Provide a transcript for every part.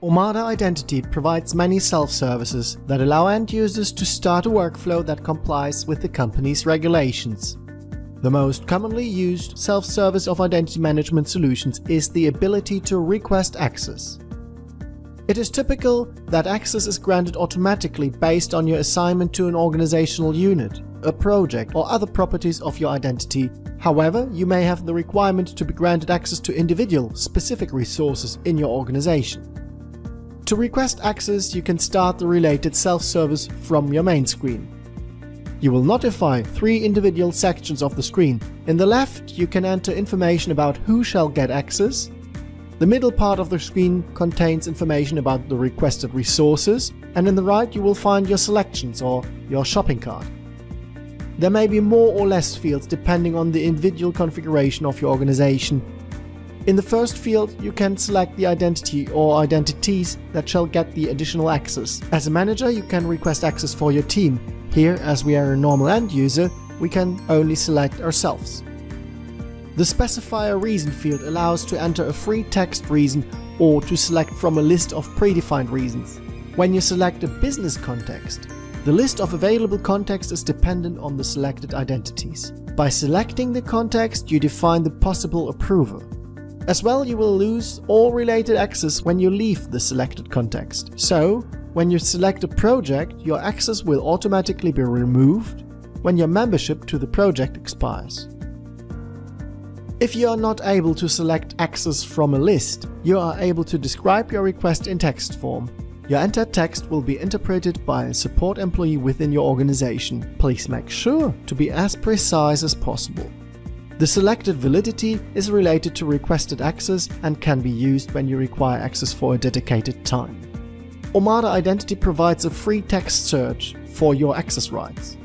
Omada Identity provides many self-services that allow end users to start a workflow that complies with the company's regulations. The most commonly used self-service of identity management solutions is the ability to request access. It is typical that access is granted automatically based on your assignment to an organizational unit, a project, or other properties of your identity. However, you may have the requirement to be granted access to individual, specific resources in your organization. To request access, you can start the related self-service from your main screen. You will notify 3 individual sections of the screen. In the left, you can enter information about who shall get access. The middle part of the screen contains information about the requested resources, and in the right you will find your selections or your shopping cart. There may be more or less fields depending on the individual configuration of your organization. In the first field, you can select the identity or identities that shall get the additional access. As a manager, you can request access for your team. Here, as we are a normal end user, we can only select ourselves. The Specifier Reason field allows to enter a free text reason or to select from a list of predefined reasons. When you select a business context, the list of available context is dependent on the selected identities. By selecting the context, you define the possible approver. As well, you will lose all related access when you leave the selected context. So, when you select a project, your access will automatically be removed when your membership to the project expires. If you are not able to select access from a list, you are able to describe your request in text form. Your entered text will be interpreted by a support employee within your organization. Please make sure to be as precise as possible. The selected validity is related to requested access and can be used when you require access for a dedicated time. Omada Identity provides a free text search for your access rights.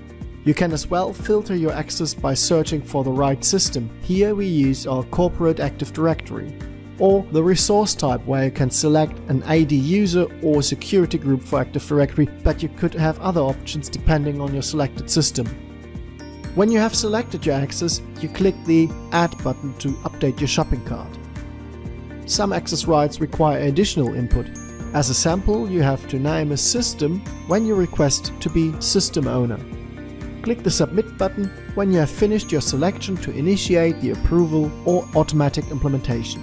You can as well filter your access by searching for the right system. Here we use our corporate Active Directory. Or the resource type, where you can select an AD user or security group for Active Directory, but you could have other options depending on your selected system. When you have selected your access, you click the Add button to update your shopping cart. Some access rights require additional input. As a sample, you have to name a system when you request to be system owner. Click the Submit button when you have finished your selection to initiate the approval or automatic implementation.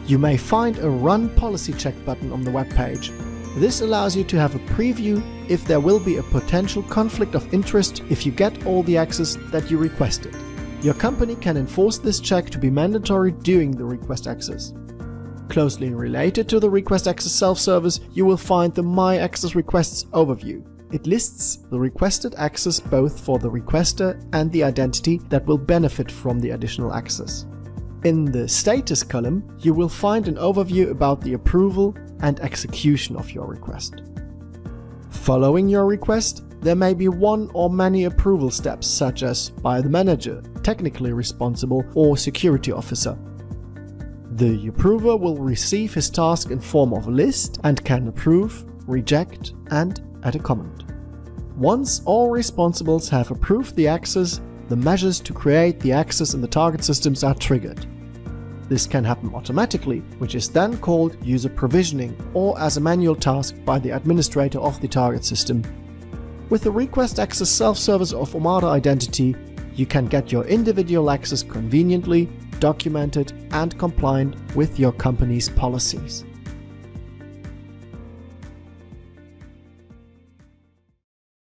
You may find a Run Policy Check button on the web page. This allows you to have a preview if there will be a potential conflict of interest if you get all the access that you requested. Your company can enforce this check to be mandatory during the request access. Closely related to the request access self-service, you will find the My Access Requests overview. It lists the requested access both for the requester and the identity that will benefit from the additional access. In the Status column, you will find an overview about the approval and execution of your request. Following your request, there may be one or many approval steps, such as by the manager, technically responsible, or security officer. The approver will receive his task in form of a list and can approve, reject, and add a comment. Once all responsibles have approved the access, the measures to create the access in the target systems are triggered. This can happen automatically, which is then called user provisioning, or as a manual task by the administrator of the target system. With the request access self-service of Omada Identity, you can get your individual access conveniently, documented and compliant with your company's policies.